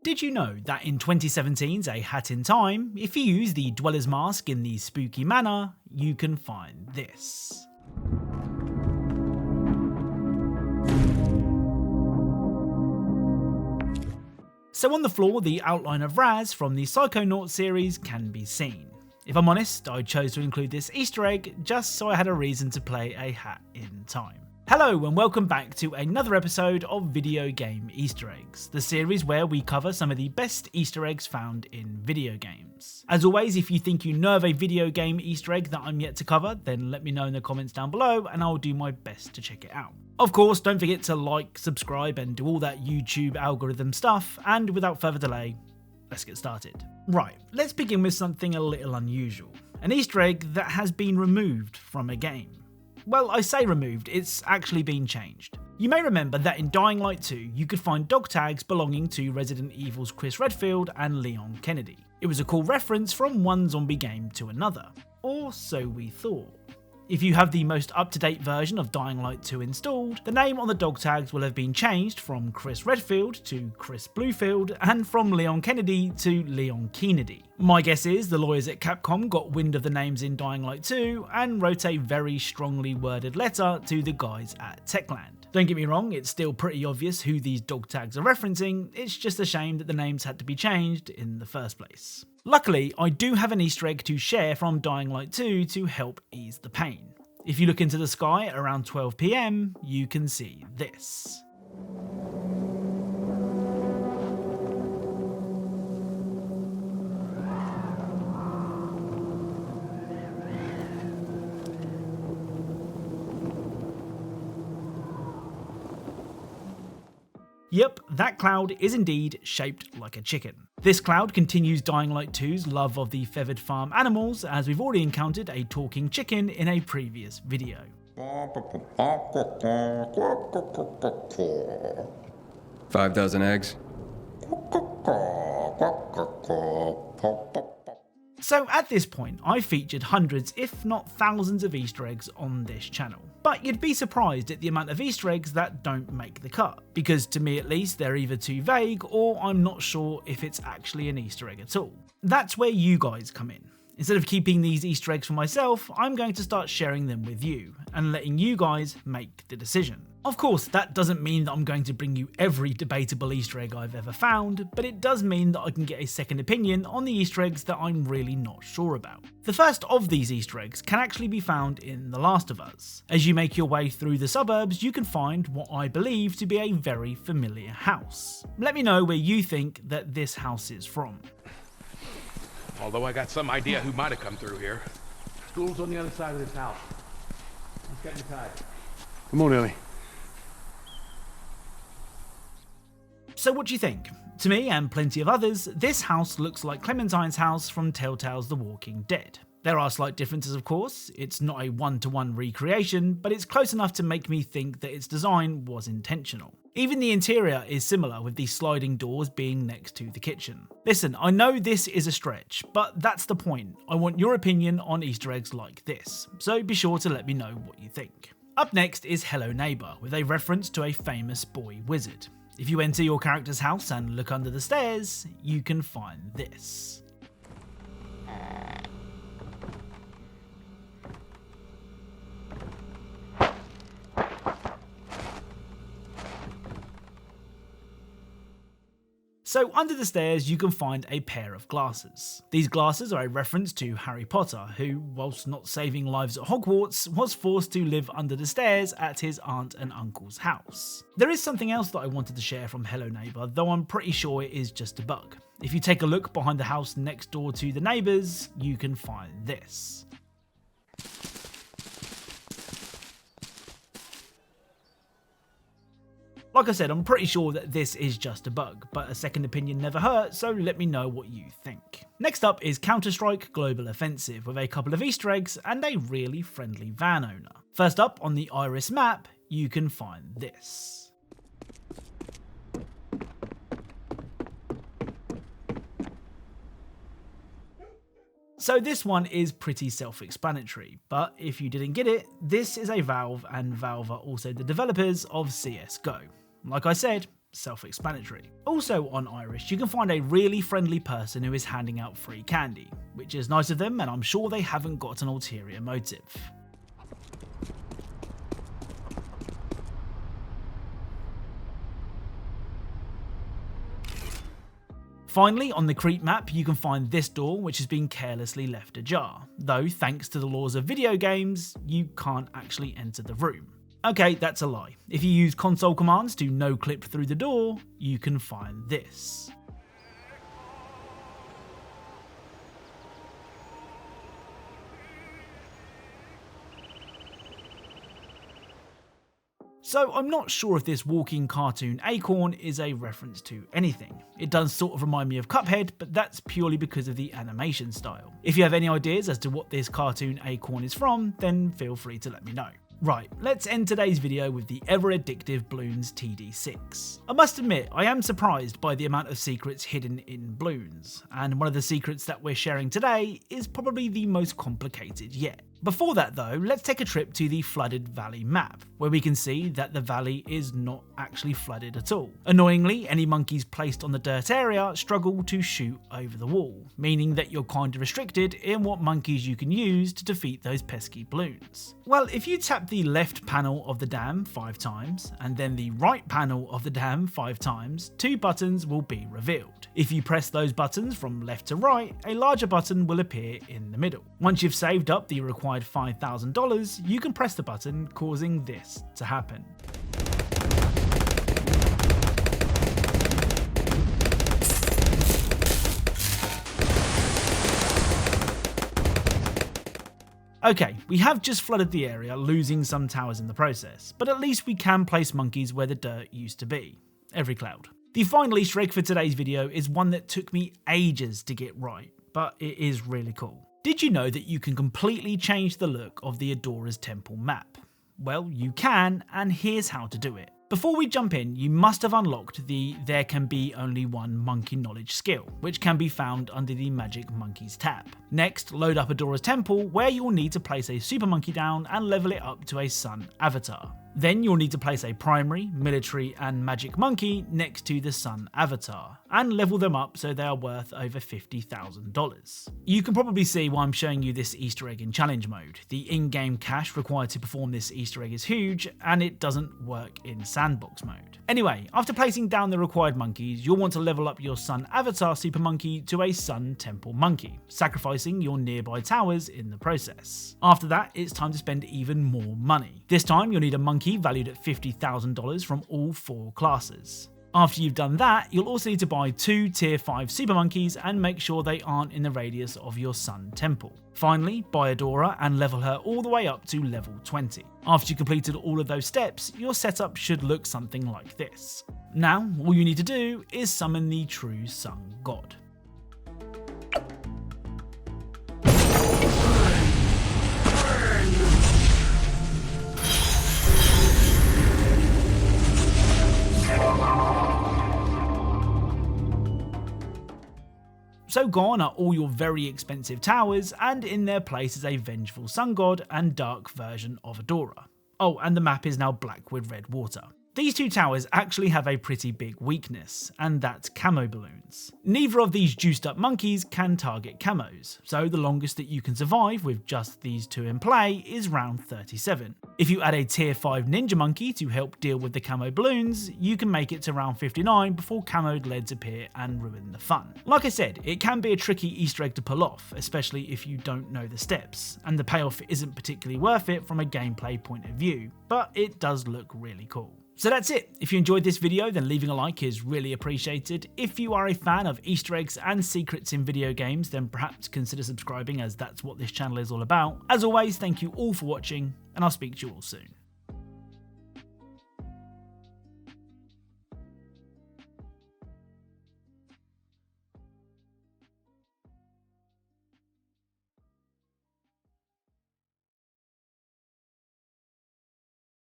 Did you know that in 2017's A Hat in Time, if you use the Dweller's Mask in the spooky manner, you can find this. So on the floor, the outline of Raz from the Psychonaut series can be seen. If I'm honest, I chose to include this Easter egg just so I had a reason to play A Hat in Time. Hello and welcome back to another episode of Video Game Easter Eggs, the series where we cover some of the best Easter eggs found in video games. As always, if you think you know of a video game Easter egg that I'm yet to cover, then let me know in the comments down below and I'll do my best to check it out. Of course, don't forget to like, subscribe and do all that YouTube algorithm stuff, and without further delay, let's get started. Right, let's begin with something a little unusual. An Easter egg that has been removed from a game. Well, I say removed, it's actually been changed. You may remember that in Dying Light 2, you could find dog tags belonging to Resident Evil's Chris Redfield and Leon Kennedy. It was a cool reference from one zombie game to another. Or so we thought. If you have the most up-to-date version of Dying Light 2 installed, the name on the dog tags will have been changed from Chris Redfield to Chris Bluefield, and from Leon Kennedy to Leon Kennedy. My guess is the lawyers at Capcom got wind of the names in Dying Light 2 and wrote a very strongly worded letter to the guys at Techland. Don't get me wrong, it's still pretty obvious who these dog tags are referencing, it's just a shame that the names had to be changed in the first place. Luckily, I do have an Easter egg to share from Dying Light 2 to help ease the pain. If you look into the sky at around 12 PM, you can see this. Yep, that cloud is indeed shaped like a chicken. This cloud continues Dying Light 2's love of the feathered farm animals, as we've already encountered a talking chicken in a previous video. 5,000 eggs. So at this point, I've featured hundreds if not thousands of Easter eggs on this channel. But you'd be surprised at the amount of Easter eggs that don't make the cut, because to me at least they're either too vague or I'm not sure if it's actually an Easter egg at all. That's where you guys come in. Instead of keeping these Easter eggs for myself, I'm going to start sharing them with you, and letting you guys make the decision. Of course, that doesn't mean that I'm going to bring you every debatable Easter egg I've ever found, but it does mean that I can get a second opinion on the Easter eggs that I'm really not sure about. The first of these Easter eggs can actually be found in The Last of Us. As you make your way through the suburbs, you can find what I believe to be a very familiar house. Let me know where you think that this house is from. Although I got some idea who might have come through here. School's on the other side of this house. Let's get inside. Come on, Ellie. So what do you think? To me, and plenty of others, this house looks like Clementine's house from Telltale's The Walking Dead. There are slight differences of course, it's not a one-to-one recreation, but it's close enough to make me think that its design was intentional. Even the interior is similar, with the sliding doors being next to the kitchen. Listen, I know this is a stretch, but that's the point. I want your opinion on Easter eggs like this, so be sure to let me know what you think. Up next is Hello Neighbour, with a reference to a famous boy wizard. If you enter your character's house and look under the stairs, you can find this. So under the stairs you can find a pair of glasses. These glasses are a reference to Harry Potter, who, whilst not saving lives at Hogwarts, was forced to live under the stairs at his aunt and uncle's house. There is something else that I wanted to share from Hello Neighbour, though I'm pretty sure it is just a bug. If you take a look behind the house next door to the neighbours, you can find this. Like I said, I'm pretty sure that this is just a bug, but a second opinion never hurts, so let me know what you think. Next up is Counter-Strike Global Offensive, with a couple of Easter eggs and a really friendly van owner. First up, on the Iris map, you can find this. So this one is pretty self-explanatory, but if you didn't get it, this is a Valve, and Valve are also the developers of CSGO. Like I said, self-explanatory. Also on Irish, you can find a really friendly person who is handing out free candy, which is nice of them, and I'm sure they haven't got an ulterior motive. Finally, on the creep map, you can find this door, which has been carelessly left ajar, though thanks to the laws of video games, you can't actually enter the room. Okay, that's a lie. If you use console commands to no-clip through the door, you can find this. So I'm not sure if this walking cartoon acorn is a reference to anything. It does sort of remind me of Cuphead, but that's purely because of the animation style. If you have any ideas as to what this cartoon acorn is from, then feel free to let me know. Right, let's end today's video with the ever-addictive Bloons TD6. I must admit, I am surprised by the amount of secrets hidden in Bloons, and one of the secrets that we're sharing today is probably the most complicated yet. Before that though, let's take a trip to the flooded valley map, where we can see that the valley is not actually flooded at all. Annoyingly, any monkeys placed on the dirt area struggle to shoot over the wall, meaning that you're kinda restricted in what monkeys you can use to defeat those pesky Bloons. Well, if you tap the left panel of the dam 5 times, and then the right panel of the dam 5 times, 2 buttons will be revealed. If you press those buttons from left to right, a larger button will appear in the middle. Once you've saved up the required $5,000, you can press the button, causing this to happen. Okay, we have just flooded the area, losing some towers in the process, but at least we can place monkeys where the dirt used to be. Every cloud. The final Easter egg for today's video is one that took me ages to get right, but it is really cool. Did you know that you can completely change the look of the Adora's Temple map? Well, you can, and here's how to do it. Before we jump in, you must have unlocked the There Can Be Only One Monkey Knowledge skill, which can be found under the Magic Monkeys tab. Next, load up Adora's Temple, where you'll need to place a super monkey down and level it up to a sun avatar. Then you'll need to place a primary, military and magic monkey next to the sun avatar, and level them up so they are worth over $50,000. You can probably see why I'm showing you this Easter egg in challenge mode. The in-game cash required to perform this Easter egg is huge, and it doesn't work in sandbox mode. Anyway, after placing down the required monkeys, you'll want to level up your sun avatar super monkey to a sun temple monkey, sacrificing your nearby towers in the process. After that, it's time to spend even more money. This time you'll need a monkey valued at $50,000 from all 4 classes. After you've done that, you'll also need to buy 2 tier 5 super monkeys and make sure they aren't in the radius of your sun temple. Finally, buy Adora and level her all the way up to level 20. After you've completed all of those steps, your setup should look something like this. Now, all you need to do is summon the true sun god. So gone are all your very expensive towers, and in their place is a vengeful sun god and dark version of Adora. Oh, and the map is now black with red water. These 2 towers actually have a pretty big weakness, and that's camo balloons. Neither of these juiced up monkeys can target camos, so the longest that you can survive with just these 2 in play is round 37. If you add a tier 5 ninja monkey to help deal with the camo balloons, you can make it to round 59 before camoed leads appear and ruin the fun. Like I said, it can be a tricky Easter egg to pull off, especially if you don't know the steps, and the payoff isn't particularly worth it from a gameplay point of view, but it does look really cool. So that's it. If you enjoyed this video, then leaving a like is really appreciated. If you are a fan of Easter eggs and secrets in video games, then perhaps consider subscribing, as that's what this channel is all about. As always, thank you all for watching, and I'll speak to you all soon.